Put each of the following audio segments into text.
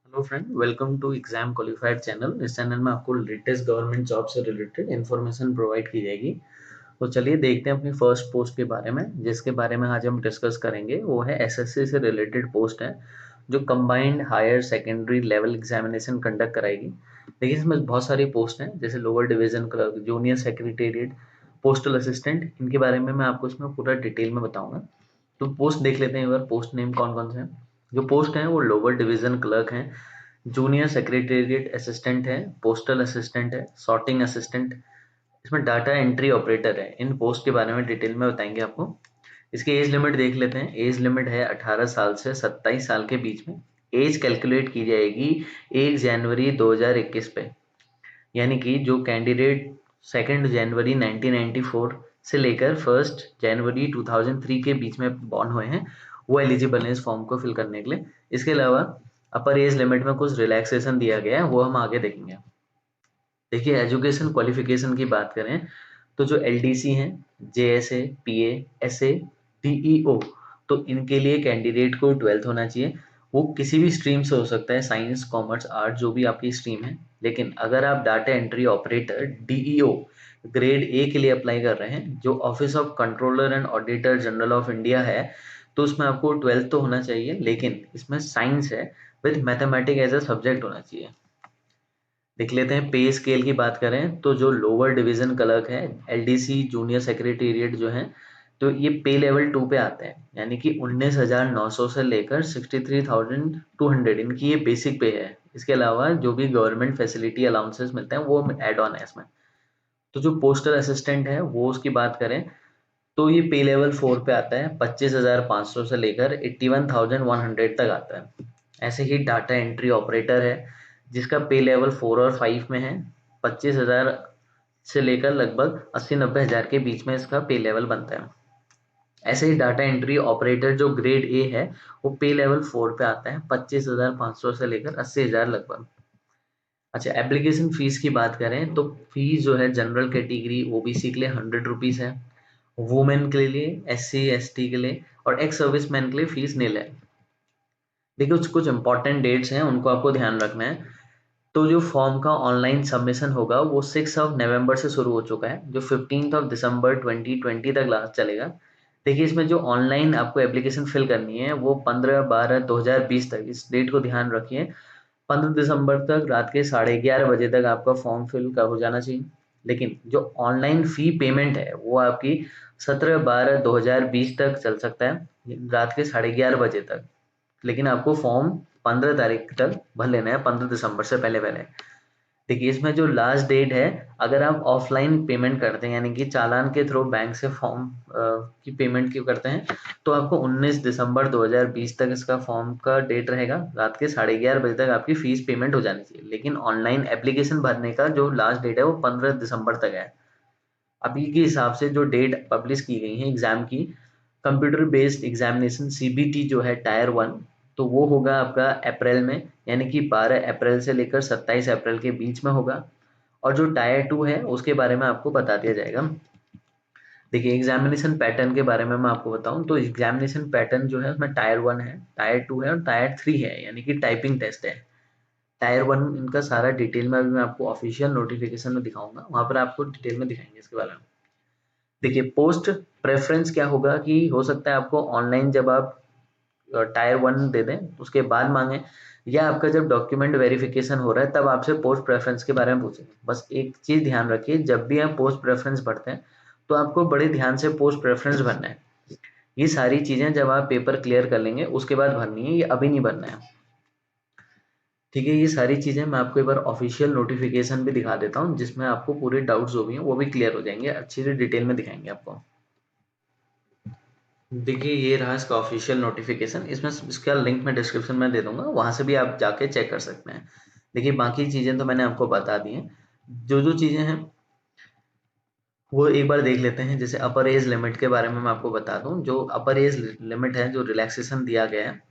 Hello friend, welcome to exam qualified channel. इस चैनल में आपको लेटेस्ट गवर्नमेंट जॉब से रिलेटेड इन्फॉर्मेशन प्रोवाइड की जाएगी। तो चलिए देखते हैं अपनी फर्स्ट पोस्ट के बारे में, जिसके बारे में आज हम डिस्कस करेंगे। वो है एसएससी से रिलेटेड पोस्ट है, जो combined higher secondary level examination conduct कराएगी। देखिए, इसमें बहुत सारी पोस्ट हैं, जैसे lower division clerk, junior secretariat, postal assistant. इनके बारे में मैं आपको इसमें पूरा डिटेल में बताऊंगा। तो पोस्ट देख लेते हैं एक बार, पोस्ट नेम कौन कौन से हैं। जो पोस्ट हैं वो लोअर डिवीजन क्लर्क हैं, जूनियर सेक्रेटेरिएट असिस्टेंट है, पोस्टल असिस्टेंट है, सॉर्टिंग असिस्टेंट, इसमें डाटा एंट्री ऑपरेटर है। इन पोस्ट के बारे में डिटेल में बताएंगे आपको। इसकी एज लिमिट देख लेते हैं। एज लिमिट है 18 साल से 27 साल के बीच में। एज कैलकुलेट की जाएगी 1 जनवरी 2021 पे, यानी कि जो कैंडिडेट 2 जनवरी 1994 से लेकर 1 जनवरी 2003 के बीच में बॉर्न हुए हैं, वो एलिजिबल है इस फॉर्म को फिल करने के लिए। इसके अलावा अपर एज लिमिट में कुछ रिलैक्सेशन दिया गया है, वो हम आगे देखेंगे। देखिए, एजुकेशन क्वालिफिकेशन की बात करें तो जो एलडीसी हैं, जेएसए, पीए, एसए, डीईओ, तो इनके लिए कैंडिडेट को 12th होना चाहिए। वो किसी भी स्ट्रीम से हो सकता है, साइंस, कॉमर्स, आर्ट, जो भी आपकी स्ट्रीम है। लेकिन अगर आप data entry operator DEO grade A के लिए अप्लाई कर रहे हैं, जो office of controller and auditor general of India है, तो उसमें आपको 12th तो होना चाहिए, लेकिन इसमें साइंस है with mathematics as a subject होना चाहिए। देख लेते हैं पे स्केल की बात करें तो जो लोअर डिवीजन क्लर्क है, एलडीसी, जूनियर सेक्रेटेरिएट जो है, तो ये पे लेवल 2 पे आते हैं, यानी कि 19,900 से लेकर 63,200 इनकी ये बेसिक पे है। इसके अलावा जो भी गवर्नमेंट फैसिलिटी अलाउंसेस मिलते हैं वो एड ऑन है इसमें। तो जो पोस्टल असिस्टेंट है वो उसकी बात करें तो ये पे लेवल 4 पे आता है, 25,500 से लेकर 81,100 तक आता है। ऐसे ही डाटा एंट्री ऑपरेटर है, जिसका पे लेवल 4 और 5 में है, 25,000 से लेकर लगभग 80-90 हज़ार के बीच में इसका पे लेवल बनता है। ऐसे ही डाटा एंट्री ऑपरेटर जो ग्रेड ए है, वो पे लेवल 4 पे आता है, 25,500 से लेकर 80,000 लगभग। अच्छा, एप्लीकेशन फीस की बात करें तो फीस जो है जनरल कैटेगरी ओबीसी के लिए 100 रुपीज़ है, वुमेन के लिए, एससी एसटी के लिए और एक्स सर्विस मैन के लिए फीस नील है। देखिए, कुछ कुछ इंपॉर्टेंट डेट्स हैं, उनको आपको ध्यान रखना है। तो जो फॉर्म का ऑनलाइन सबमिशन होगा वो 6 नवंबर से शुरू हो चुका है, जो 15 दिसंबर 2020 तक लास्ट चलेगा। देखिए, इसमें जो ऑनलाइन आपको एप्लीकेशन फिल करनी है वो 15/12/2020 तक, इस डेट को ध्यान रखिए। 15 दिसंबर तक रात के 11:30 बजे तक आपका फॉर्म फिल कर हो जाना चाहिए। लेकिन जो ऑनलाइन फी पेमेंट है वो आपकी 17/12/2020 तक चल सकता है, रात के 11:30 बजे तक। लेकिन आपको फॉर्म 15 तारीख तक भर लेना है, 15 दिसंबर से पहले पहले। देखिए, इसमें जो लास्ट डेट है, अगर आप ऑफलाइन पेमेंट करते हैं, यानी कि चालान के थ्रू बैंक से फॉर्म की पेमेंट क्यों करते हैं, तो आपको 19 दिसंबर 2020 तक इसका फॉर्म का डेट रहेगा, रात के 11:30 बजे तक आपकी फीस पेमेंट हो जानी चाहिए। लेकिन ऑनलाइन एप्लीकेशन भरने का जो लास्ट डेट है वो 15 दिसंबर तक है। अभी के हिसाब से जो डेट पब्लिश की गई है एग्जाम की, कंप्यूटर बेस्ड एग्जामिनेशन सीबीटी जो है टायर 1, तो वो होगा आपका अप्रैल में, यानी कि 12 अप्रैल से लेकर 27 अप्रैल के बीच में होगा। और जो टायर 2 है उसके बारे में आपको बता दिया जाएगा। देखिए, एग्जामिनेशन पैटर्न के बारे में मैं आपको बताऊं तो एग्जामिनेशन पैटर्न जो है उसमें टायर 1 है, टायर 2 है और टायर 3 है, यानी कि टाइपिंग टेस्ट है। टायर 1 इनका सारा डिटेल में अभी मैं आपको ऑफिशियल नोटिफिकेशन में दिखाऊंगा, वहां पर आपको डिटेल में दिखाएंगे इसके बारे में। देखिए, पोस्ट प्रेफरेंस क्या होगा कि हो सकता है आपको ऑनलाइन जब आप टायर 1 दे दें उसके बाद मांगे, या आपका जब डॉक्यूमेंट वेरिफिकेशन हो रहा है तब आपसे पोस्ट प्रेफरेंस के बारे में पूछेंगे। बस एक चीज़ ध्यान रखिए, जब भी आप पोस्ट प्रेफरेंस भरते हैं तो आपको बड़े ध्यान से पोस्ट प्रेफरेंस भरना है। ये सारी चीज़ें जब आप पेपर क्लियर कर लेंगे उसके बाद भरनी है, ये अभी नहीं भरना है। ठीक है, ये सारी चीज़ें मैं आपको एक बार ऑफिशियल नोटिफिकेशन भी दिखा देता हूँ, जिसमें आपको पूरे डाउट्स जो भी हैं वो भी क्लियर हो जाएंगे, अच्छी से डिटेल में दिखाएंगे आपको। देखिए, ये रहा इसका ऑफिशियल नोटिफिकेशन, इसमें इसका लिंक मैं डिस्क्रिप्शन में दे दूंगा, वहां से भी आप जाके चेक कर सकते हैं। देखिए, बाकी चीज़ें तो मैंने आपको बता दी हैं। जो जो चीज़ें हैं वो एक बार देख लेते हैं। जैसे अपर एज लिमिट के बारे में मैं आपको बता दूं, जो अपर एज लिमिट है, जो रिलैक्सेशन दिया गया है,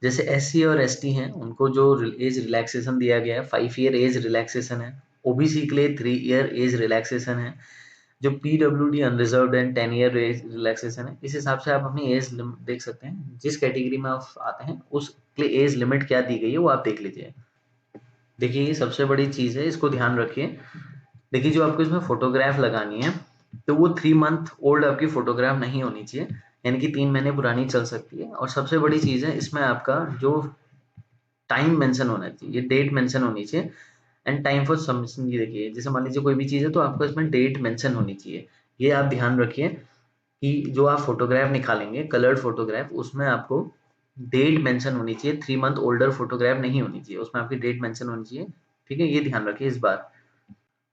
जैसे एससी और एसटी हैं उनको जो एज रिलैक्सेशन दिया गया है, 5 ईयर एज रिलैक्सेशन है। ओबीसी के लिए 3 ईयर एज रिलैक्सेशन है। जो PWD unreserved and 10 year age relaxation है। इस हिसाब से आप अपनी एज देख सकते हैं, जिस कैटेगरी में आप आते हैं उस के लिए एज लिमिट क्या दी गई है वो आप देख लीजिए। देखिए ये सबसे बड़ी चीज़ है, इसको ध्यान रखिए। देखिए जो आपको इसमें फोटोग्राफ लगानी है तो वो 3 मंथ ओल्ड आपकी फोटोग्राफ नहीं होनी चाहिए, यानी कि 3 महीने पुरानी चल सकती है। और सबसे बड़ी चीज़ है इसमें आपका जो टाइम मेंशन होना चाहिए, डेट मेंशन होनी चाहिए एंड टाइम फॉर सबमिशन। ये देखिए जैसे मान लीजिए कोई भी चीज़ है तो आपको इसमें डेट मेंशन होनी चाहिए। ये आप ध्यान रखिए कि जो आप फोटोग्राफ निकालेंगे कलर्ड फोटोग्राफ, उसमें आपको डेट मेंशन होनी चाहिए। 3 मंथ ओल्डर फोटोग्राफ नहीं होनी चाहिए, उसमें आपकी डेट मेंशन होनी चाहिए। ठीक है, ये ध्यान रखिए इस बार,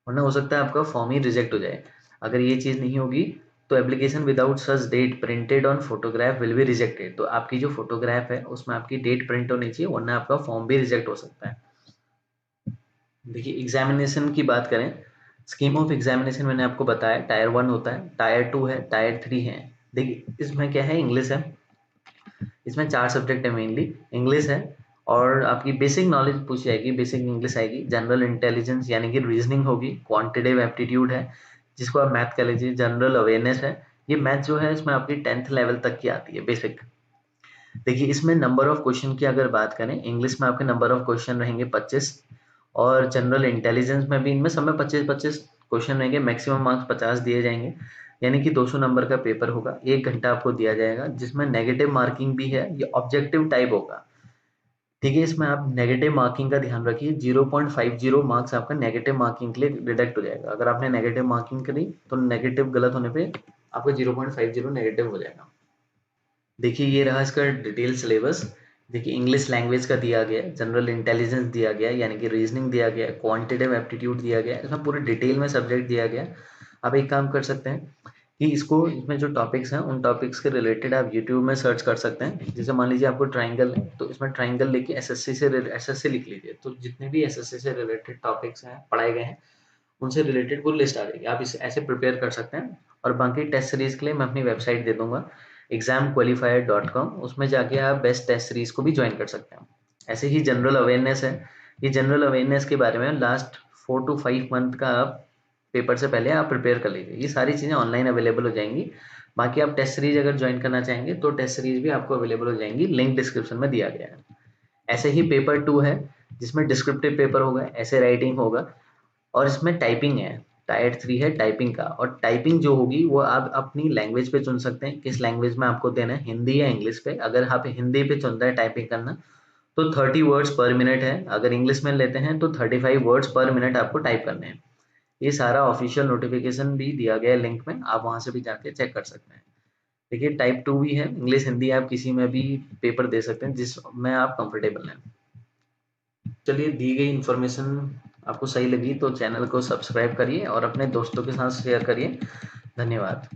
वरना हो सकता है आपका फॉर्म ही रिजेक्ट हो जाए। अगर ये चीज़ नहीं होगी तो application without such date printed on photograph will be rejected. तो आपकी जो फोटोग्राफ है उसमें आपकी डेट प्रिंट होनी चाहिए, वरना आपका फॉर्म भी रिजेक्ट हो सकता है। देखिए एग्जामिनेशन की बात करें, स्कीम ऑफ एग्जामिनेशन मैंने आपको बताया, टायर 1 होता है, टायर 2 है, टायर 3 है। देखिए इसमें क्या है, इंग्लिश है। इसमें 4 सब्जेक्ट है, मेनली इंग्लिश है और आपकी बेसिक नॉलेज पूछी जाएगी, बेसिक इंग्लिश आएगी, जनरल इंटेलिजेंस यानी कि रीजनिंग होगी, क्वांटिटेटिव एप्टीट्यूड है जिसको आप मैथ कह लीजिए, जनरल अवेयरनेस है। ये मैथ जो है इसमें आपकी 10th लेवल तक की आती है, बेसिक। देखिए इसमें नंबर ऑफ क्वेश्चन की अगर बात करें, इंग्लिश में आपके नंबर ऑफ क्वेश्चन रहेंगे 25 और जनरल इंटेलिजेंस में भी इनमें सब में 25-25 क्वेश्चन रहेंगे, मैक्सिमम मार्क्स 50 दिए जाएंगे, यानी कि 200 नंबर का पेपर होगा, 1 घंटा आपको दिया जाएगा, जिसमें नेगेटिव मार्किंग भी है, ये ऑब्जेक्टिव टाइप होगा। ठीक है, इसमें आप नेगेटिव मार्किंग का ध्यान रखिए, 0.50 मार्क्स आपका नेगेटिव मार्किंग के लिए डिडक्ट हो जाएगा। अगर आपने नेगेटिव मार्किंग करी तो नेगेटिव गलत होने पे आपका 0.50 नेगेटिव हो जाएगा। देखिए ये रहा इसका डिटेल सिलेबस। देखिए इंग्लिश लैंग्वेज का दिया गया है, जनरल इंटेलिजेंस दिया गया है यानी कि रीजनिंग दिया गया है, क्वांटिटेटिव एप्टीट्यूड दिया गया है, इसमें पूरे डिटेल में सब्जेक्ट दिया गया है। आप एक काम कर सकते हैं कि इसको, इसमें जो टॉपिक्स हैं उन टॉपिक्स के रिलेटेड आप यूट्यूब में सर्च कर सकते हैं। जैसे मान लीजिए आपको ट्राइंगल है तो इसमें ट्राइंगल लेके एसएससी लिख लीजिए, तो जितने भी एसएससी से रिलेटेड टॉपिक्स हैं पढ़ाए गए हैं उनसे रिलेटेड पूरी लिस्ट आ जाएगी। आप इसे ऐसे प्रिपेयर कर सकते हैं। और बाकी टेस्ट सीरीज के लिए मैं अपनी वेबसाइट दे दूंगा examqualifier.com, उसमें जाके आप बेस्ट टेस्ट सीरीज को भी ज्वाइन कर सकते हैं। ऐसे ही जनरल अवेयरनेस है, ये जनरल अवेयरनेस के बारे में लास्ट 4 to 5 मंथ का आप पेपर से पहले आप प्रिपेयर कर लीजिए, ये सारी चीज़ें ऑनलाइन अवेलेबल हो जाएंगी। बाकी आप टेस्ट सीरीज अगर ज्वाइन करना चाहेंगे तो टेस्ट सीरीज भी आपको अवेलेबल हो जाएंगी, लिंक डिस्क्रिप्शन में दिया गया है। ऐसे ही पेपर 2 है जिसमें डिस्क्रिप्टिव पेपर होगा, ऐसे राइटिंग होगा और इसमें टाइपिंग है। टायर 3 है टाइपिंग का, और टाइपिंग जो होगी वो आप अपनी लैंग्वेज पे चुन सकते हैं, किस लैंग्वेज में आपको देना है, हिंदी या इंग्लिश पे। अगर आप हिंदी पे चुनते हैं टाइपिंग करना तो 30 वर्ड्स पर मिनट है, अगर इंग्लिश में लेते हैं तो 35 वर्ड्स पर मिनट आपको टाइप करने हैं। ये सारा ऑफिशियल नोटिफिकेशन भी दिया गया है लिंक में, आप वहां से भी जाके चेक कर सकते हैं। देखिए टाइप 2 भी है, इंग्लिश हिंदी आप किसी में भी पेपर दे सकते हैं जिसमें आप कंफर्टेबल हैं। चलिए दी गई इन्फॉर्मेशन आपको सही लगी तो चैनल को सब्सक्राइब करिए और अपने दोस्तों के साथ शेयर करिए। धन्यवाद।